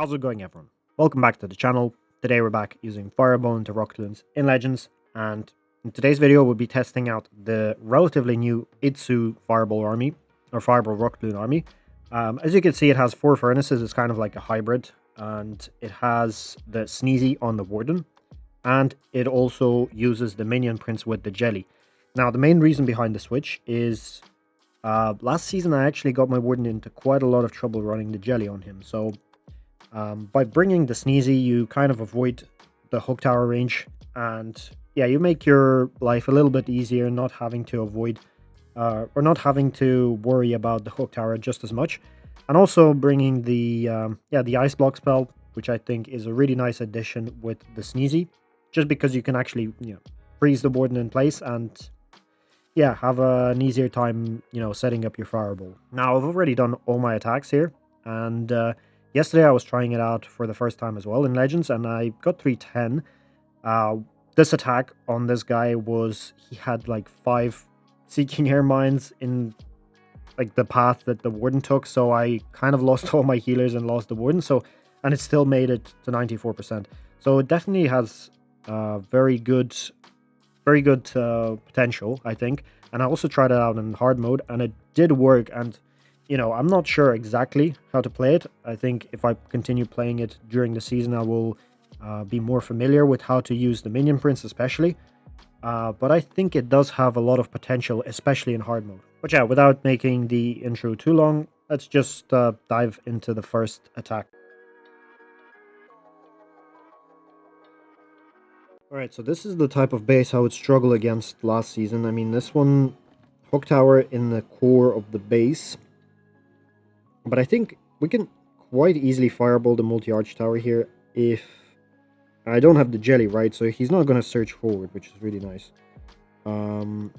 How's it going, everyone? Welcome back to the channel. Today we're back using Fireball into Rocketloons in Legends, and in today's video we'll be testing out the relatively new Itzu Fireball army, or Fireball Rocketloon army. As you can see, it has 4 furnaces. It's kind of like a hybrid, and it has the Sneezy on the Warden, and it also uses the Minion Prince with the Jelly. Now, the main reason behind the switch is last season I actually got my Warden into quite a lot of trouble running the Jelly on him, so by bringing the Sneezy, you kind of avoid the hook tower range, and yeah, you make your life a little bit easier, not having to avoid or not having to worry about the hook tower just as much. And also bringing the the ice block spell, which I think is a really nice addition with the Sneezy, just because you can actually freeze the Warden in place and yeah, have an easier time setting up your fireball. Now I've already done all my attacks here, and yesterday I was trying it out for the first time as well in Legends, and I got 310. This attack on this guy was, he had like 5 Seeking Air Mines in like the path that the Warden took, so I kind of lost all my healers and lost the Warden, and it still made it to 94%. So it definitely has very good potential, I think. And I also tried it out in hard mode, and it did work. And I'm not sure exactly how to play it. I think if I continue playing it during the season, I will be more familiar with how to use the Minion Prince especially. But I think it does have a lot of potential, especially in hard mode. But yeah, without making the intro too long, let's just dive into the first attack. Alright, so this is the type of base I would struggle against last season. I mean, this one, hook tower in the core of the base. But I think we can quite easily fireball the multi-arch tower here if I don't have the jelly, right? So he's not going to search forward, which is really nice. And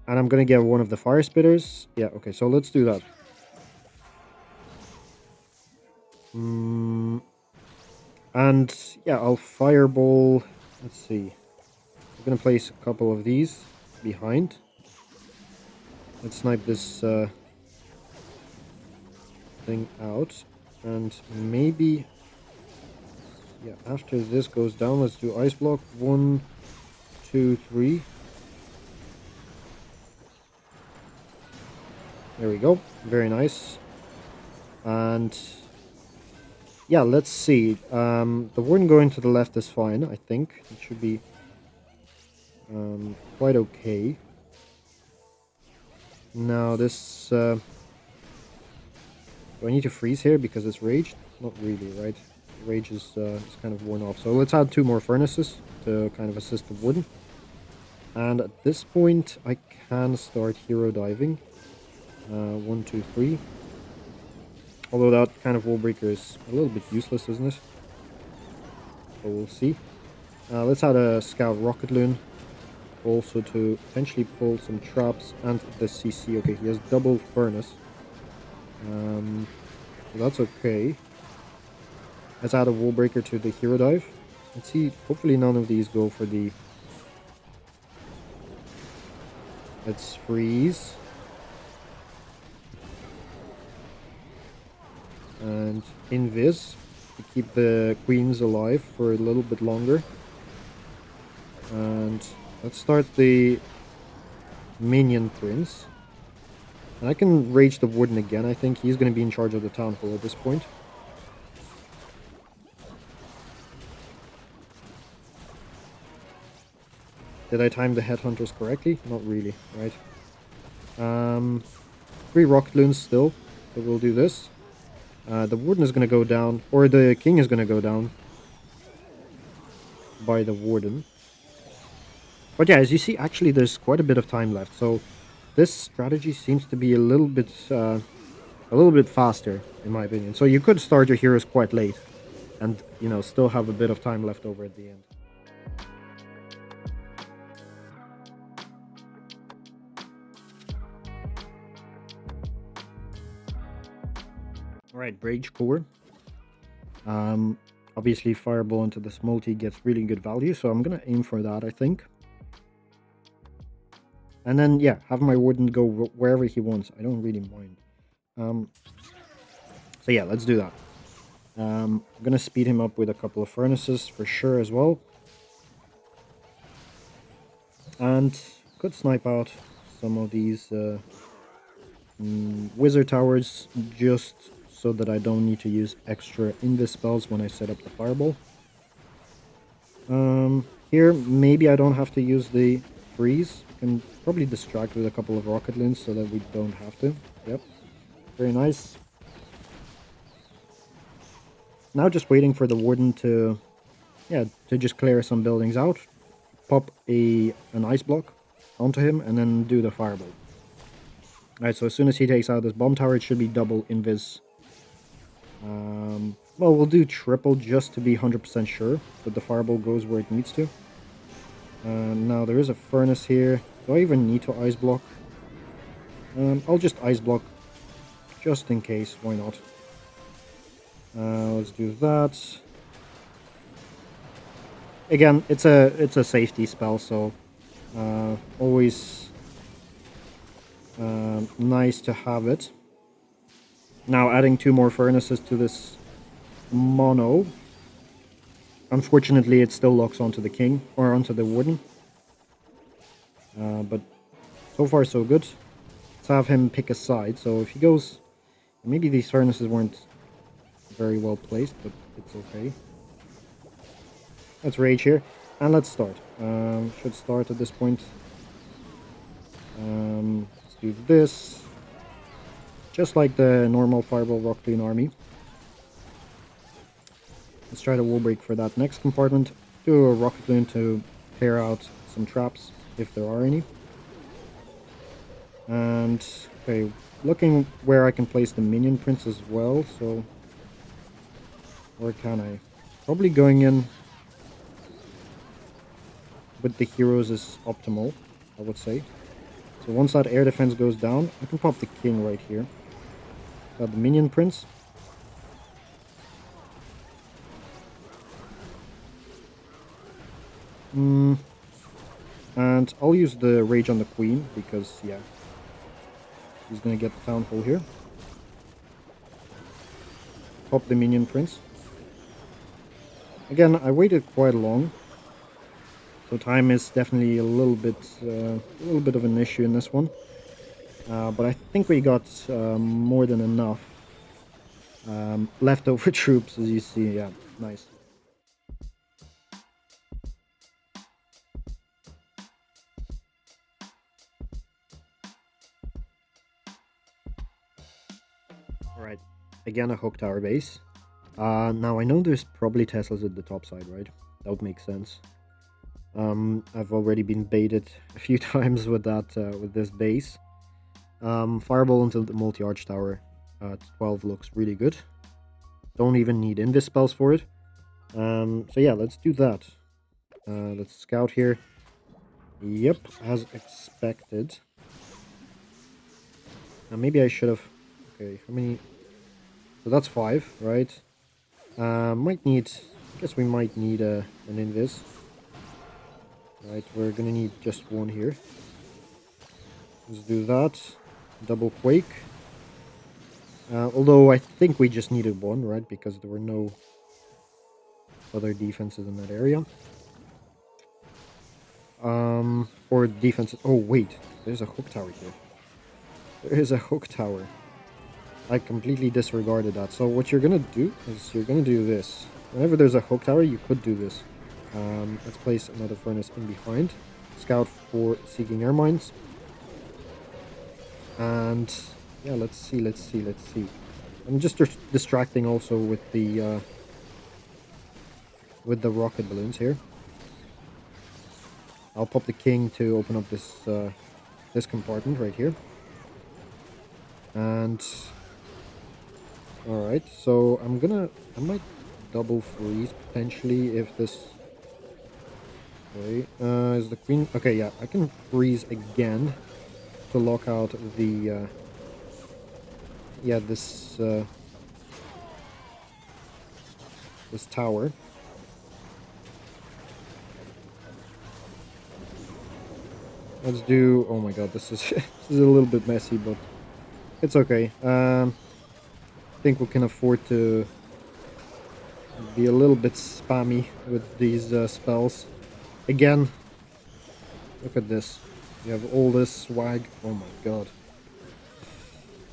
I'm going to get one of the fire spitters. Yeah, okay, so let's do that. And yeah, I'll fireball. Let's see. I'm going to place a couple of these behind. Let's snipe this thing out, and maybe after this goes down, let's do ice block. 1, 2, 3. There we go, very nice. And yeah, let's see, the Warden going to the left is fine. I think it should be quite okay. Now this do I need to freeze here because it's raged? Not really, right? Rage is kind of worn off. So let's add 2 more furnaces to kind of assist the Warden. And at this point, I can start hero diving. 1, 2, 3. Although that kind of wall breaker is a little bit useless, isn't it? So we'll see. Let's add a scout Rocketloon. Also to potentially pull some traps and the CC. Okay, he has double furnace. That's okay. Let's add a wall breaker to the hero dive. Let's see, hopefully none of these go for the... Let's freeze. And Invis to keep the queens alive for a little bit longer. And let's start the Minion Prince. And I can rage the Warden again. I think he's going to be in charge of the Town Hall at this point. Did I time the Headhunters correctly? Not really, right? 3 Rocketloons still, so we'll do this. The Warden is going to go down, or the King is going to go down by the Warden. But yeah, as you see, actually there's quite a bit of time left, so this strategy seems to be a little bit faster, in my opinion. So you could start your heroes quite late, and still have a bit of time left over at the end. Alright, Rage Core. Obviously Fireball into this multi gets really good value, so I'm gonna aim for that, I think. And then, yeah, have my Warden go wherever he wants. I don't really mind. So yeah, let's do that. I'm gonna speed him up with a couple of furnaces for sure as well. And could snipe out some of these wizard towers just so that I don't need to use extra Invis spells when I set up the fireball. Here, maybe I don't have to use the freeze. I can probably distract with a couple of Rocketloons so that we don't have to. Yep, very nice. Now just waiting for the warden to, to just clear some buildings out. Pop an ice block onto him and then do the fireball. Alright, so as soon as he takes out this bomb tower, it should be double invis. Well, we'll do triple just to be 100% sure that the fireball goes where it needs to. Now there is a furnace here. Do I even need to ice block? I'll just ice block just in case. Why not? Let's do that. Again, it's a safety spell, so always nice to have it. Now adding 2 more furnaces to this mono. Unfortunately, it still locks onto the king, or onto the warden. But so far so good. Let's have him pick a side. So if he goes... Maybe these furnaces weren't very well placed, but it's okay. Let's rage here. And let's start. Should start at this point. Let's do this. Just like the normal Fireball Rocketloon army. Let's try to wall break for that next compartment. Do a Rocketloon to clear out some traps, if there are any. And, okay, looking where I can place the Minion Prince as well, so... Where can I? Probably going in with the heroes is optimal, I would say. So once that air defense goes down, I can pop the king right here. Got the Minion Prince. And I'll use the rage on the queen, because, yeah, he's gonna get the town hall here. Pop the Minion Prince. Again, I waited quite long, so time is definitely a little bit of an issue in this one. But I think we got more than enough leftover troops, as you see. Yeah, nice. Alright, again a hook tower base. Now I know there's probably Teslas at the top side, right? That would make sense. I've already been baited a few times with that, with this base. Fireball into the multi-arch tower at 12 looks really good. Don't even need Invis spells for it. So yeah, let's do that. Let's scout here. Yep, as expected. Now maybe I should have... Okay, how many... So that's 5, right? Might need... I guess we might need an Invis. Right, we're gonna need just 1 here. Let's do that. Double Quake. Although I think we just needed 1, right? Because there were no other defenses in that area. Or defenses... Oh, wait. There's a hook tower here. There is a hook tower. I completely disregarded that. So what you're gonna do is you're gonna do this. Whenever there's a hook tower, you could do this. Let's place another furnace in behind. Scout for seeking air mines. And yeah, let's see. I'm just distracting also with the rocket balloons here. I'll pop the king to open up this this compartment right here. And alright, so I might double freeze potentially if this... Okay, is the queen... Okay, yeah, I can freeze again to lock out the... yeah, this tower. Let's do... Oh my god, this is, this is a little bit messy, but it's okay. I think we can afford to Be a little bit spammy with these spells. Again, look at this. You have all this swag. Oh my god.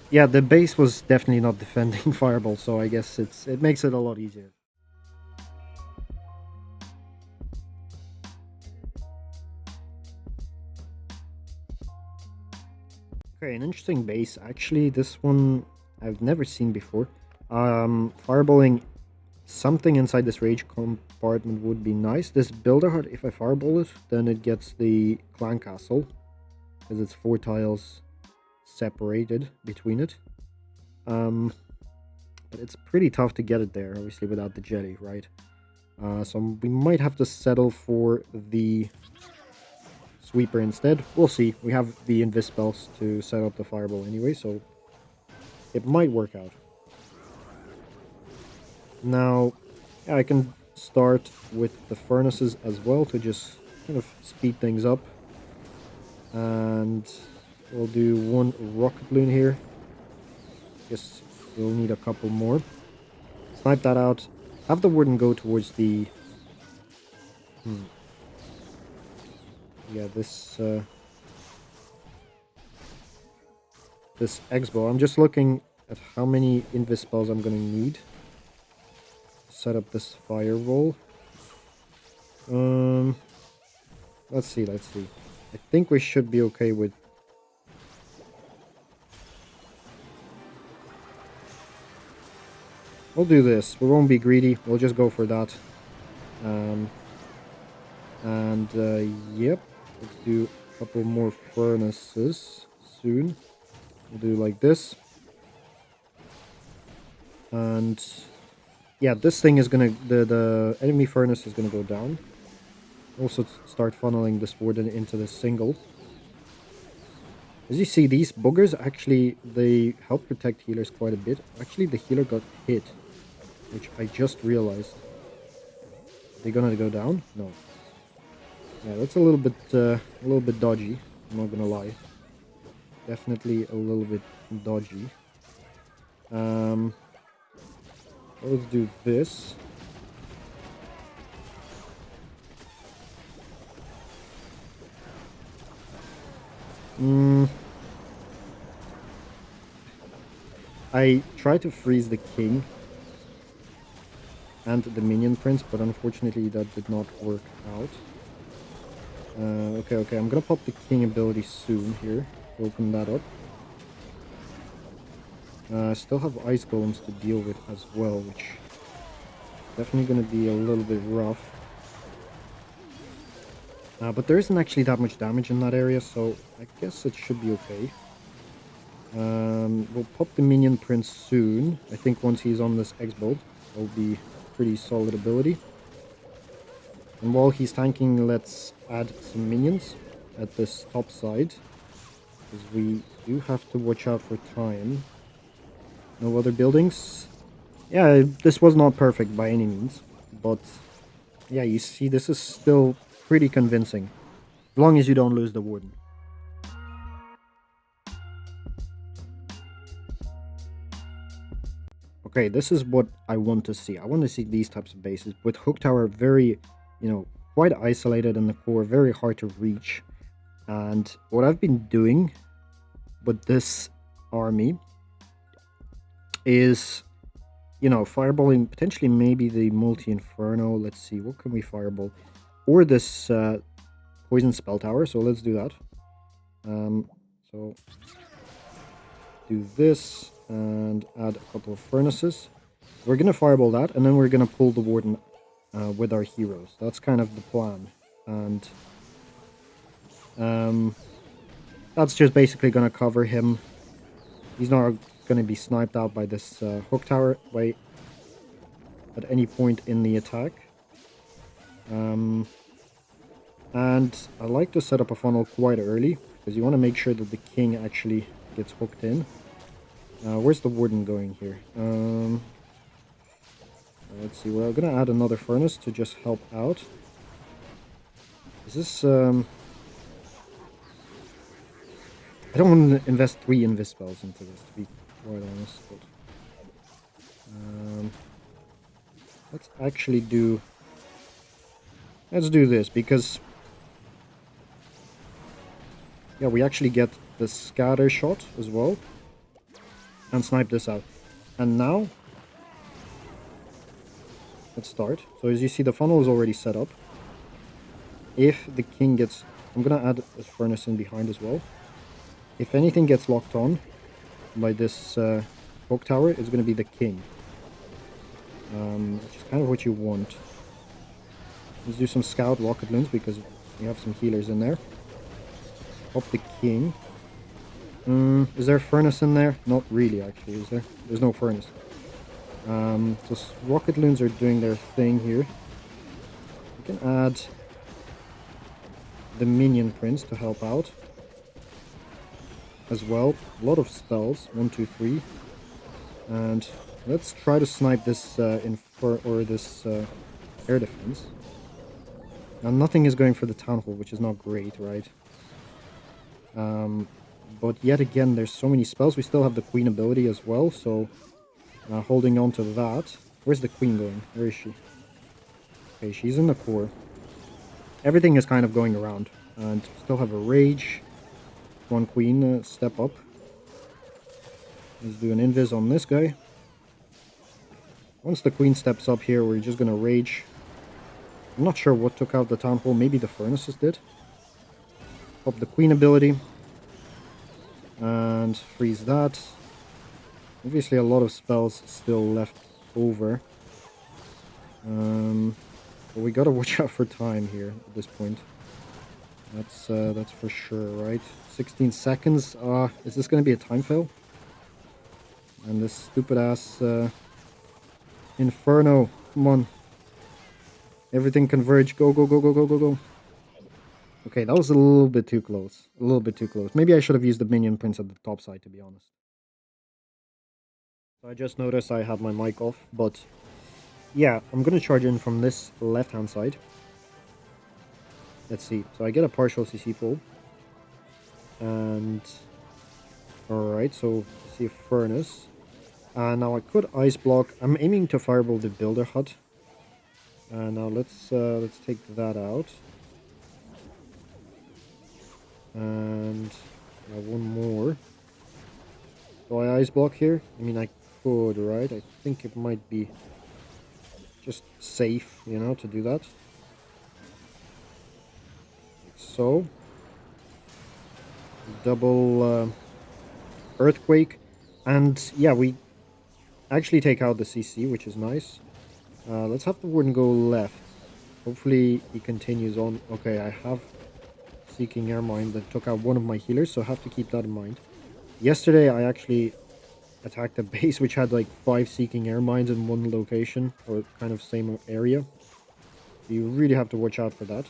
Yeah, the base was definitely not defending Fireball, so I guess it makes it a lot easier. Okay, an interesting base. Actually, this one I've never seen before. Fireballing something inside this rage compartment would be nice. This builder hut, if I fireball it, then it gets the clan castle, because it's 4 tiles separated between it. But it's pretty tough to get it there, obviously, without the jetty, right? So we might have to settle for the sweeper instead. We'll see. We have the Invis spells to set up the fireball anyway, so it might work out. Now, yeah, I can start with the furnaces as well to just kind of speed things up. And we'll do 1 Rocketloon here. Guess we'll need a couple more. Snipe that out. Have the warden go towards the... Yeah, this X-bow. I'm just looking at how many Invis spells I'm gonna need to set up this firewall. Let's see. I think we should be okay with... We'll do this. We won't be greedy. We'll just go for that. Yep. Let's do a couple more furnaces soon. We'll do like this. And yeah, this thing is gonna... The enemy furnace is gonna go down. Also start funneling this warden into the single. As you see, these boogers actually, they help protect healers quite a bit. Actually, the healer got hit, which I just realized. Are they gonna go down? No. Yeah, that's a little bit dodgy. I'm not gonna lie. Definitely a little bit dodgy. Let's do this. I tried to freeze the king and the minion prince, but unfortunately that did not work out. Okay, I'm gonna pop the king ability soon here. Open that up. Still have ice golems to deal with as well, which definitely gonna be a little bit rough. But there isn't actually that much damage in that area, so I guess it should be okay. We'll pop the minion prince soon. I think once he's on this X-bolt, it'll be pretty solid ability. And while he's tanking, let's add some minions at this top side, because we do have to watch out for time. No other buildings. Yeah, this was not perfect by any means, but yeah, you see, this is still pretty convincing, as long as you don't lose the warden. Okay, this is what I want to see. I want to see these types of bases with Hook Tower very, quite isolated in the core, very hard to reach. And what I've been doing with this army is, fireballing potentially maybe the multi-inferno. Let's see, what can we fireball? Or this poison spell tower, so let's do that. So do this and add a couple of furnaces. We're gonna fireball that, and then we're gonna pull the warden with our heroes. That's kind of the plan, and that's just basically gonna cover him. He's not gonna be sniped out by this hook tower at any point in the attack. And I like to set up a funnel quite early, because you want to make sure that the king actually gets hooked in. Where's the warden going here? Let's see, we're going to add another furnace to just help out. Is this... I don't want to invest 3 Invis spells into this, to be quite honest. But, Let's actually do... Let's do this, because... Yeah, we actually get the scatter shot as well. And snipe this out. And now... Let's start. So as you see, the funnel is already set up. If the king gets... I'm gonna add a furnace in behind as well. If anything gets locked on by this clock tower, it's gonna be the king. Which is kind of what you want. Let's do some scout Rocketloons because we have some healers in there. Pop the king. Is there a furnace in there? Not really, actually, is there? There's no furnace. So Rocketloons are doing their thing here. We can add the Minion Prince to help out as well. A lot of spells. 1, 2, 3. And let's try to snipe this air defense. Now nothing is going for the town hall, which is not great, right? But yet again, there's so many spells. We still have the queen ability as well, so holding on to that. Where's the queen going? Where is she? Okay, she's in the core. Everything is kind of going around. And still have a rage. One queen step up. Let's do an invis on this guy. Once the queen steps up here, we're just gonna rage. I'm not sure what took out the town hall. Maybe the furnaces did. Pop the queen ability. And freeze that. Obviously a lot of spells still left over. But we gotta watch out for time here at this point. That's for sure, right? 16 seconds. Is this gonna be a time fail? And this stupid ass Inferno. Come on. Everything converge. Go, go, go, go, go, go, go. Okay, that was a little bit too close. A little bit too close. Maybe I should have used the Minion Prince at the top side, to be honest. So I just noticed I have my mic off, but yeah, I'm going to charge in from this left-hand side. Let's see. So I get a partial CC pull. And... Alright, so see a furnace. Now I could ice block. I'm aiming to fireball the builder hut. Now let's take that out. And one more. Do I ice block here? I mean, I could, right? I think it might be just safe, you know, to do that. So, double earthquake. And yeah, we actually take out the CC, which is nice. Let's have the warden go left. Hopefully he continues on. Okay, I have Seeking Air Mine that took out one of my healers, so I have to keep that in mind. Yesterday I actually attacked a base which had like 5 Seeking Air Mines in one location, or kind of same area. You really have to watch out for that.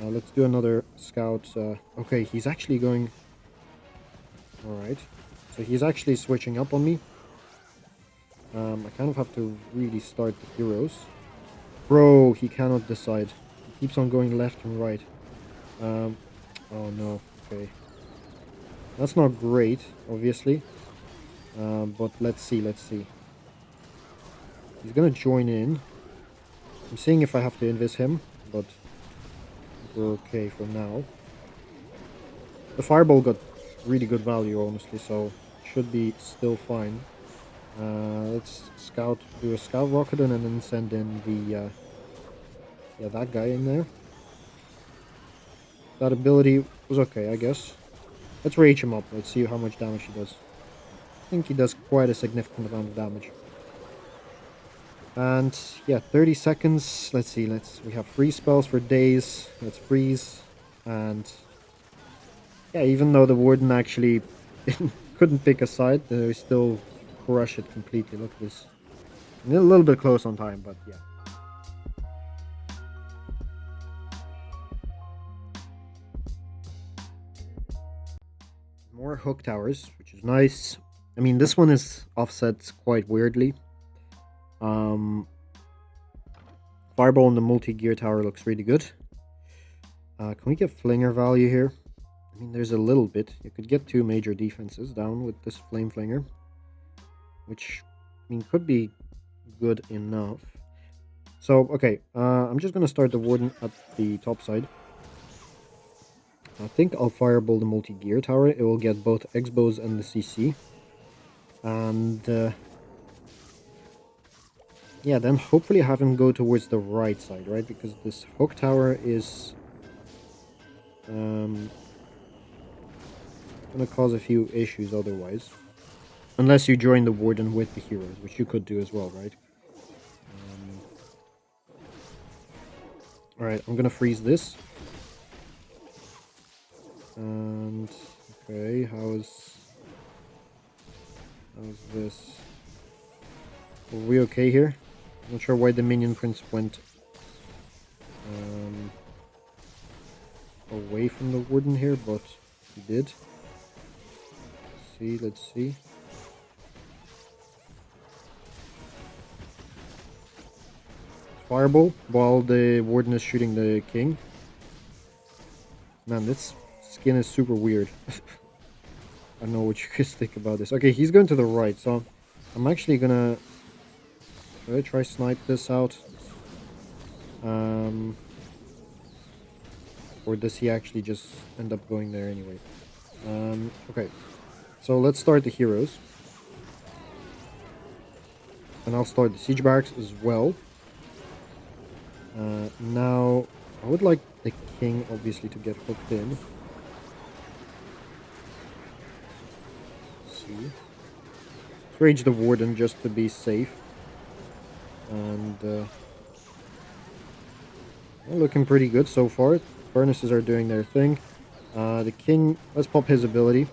Let's do another scout. Okay, he's actually going... Alright, so he's actually switching up on me. I kind of have to really start the heroes. Bro, he cannot decide. He keeps on going left and right. Oh no, okay. That's not great, obviously. But let's see, let's see. He's gonna join in. I'm seeing if I have to invis him, but we're okay for now. The fireball got really good value, honestly, so should be still fine. Let's do a scout Rocketloon and then send in the that guy in there. That ability was okay, I guess. Let's rage him up. Let's see how much damage he does. I think he does quite a significant amount of damage. And yeah, 30 seconds. Let's see. We have freeze spells for days. Let's freeze. And yeah, even though the warden actually couldn't pick a side, we still crush it completely. Look at this. A little bit close on time, but yeah. More hook towers, which is nice. I mean, this one is offset quite weirdly. Fireball in the multi-gear tower looks really good. Can we get flinger value here? I mean, there's a little bit. You could get 2 major defenses down with this flame flinger, which, I mean, could be good enough. So, okay, I'm just going to start the Warden at the top side. I think I'll fireball the multi-gear tower. It will get both X-bows and the CC. And, yeah, then hopefully have him go towards the right side, right? Because this hook tower is going to cause a few issues otherwise. Unless you join the Warden with the heroes, which you could do as well, right? Alright, I'm going to freeze this. And, okay, how's this? Are we okay here? Not sure why the Minion Prince went away from the Warden here, but he did. Let's see. Fireball while the Warden is shooting the King. Man, this skin is super weird. I don't know what you guys think about this. Okay, he's going to the right, so I'm actually gonna try snipe this out. Or does he actually just end up going there anyway? Okay, so let's start the heroes. And I'll start the siege barracks as well. Now, I would like the king, obviously, to get hooked in. Let's see. Let's rage the warden just to be safe. And, looking pretty good so far. Furnaces are doing their thing. The king, let's pop his ability.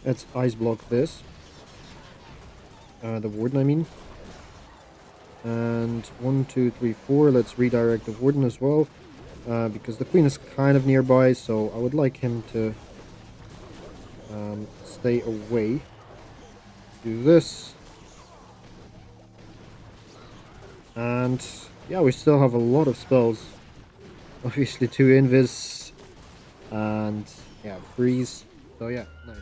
Let's ice block this. The warden, I mean. And 1, 2, 3, 4. Let's redirect the warden as well. Because the queen is kind of nearby, so I would like him to stay away. Do this. And yeah, we still have a lot of spells. Obviously 2 Invis. And yeah, freeze. So yeah, nice.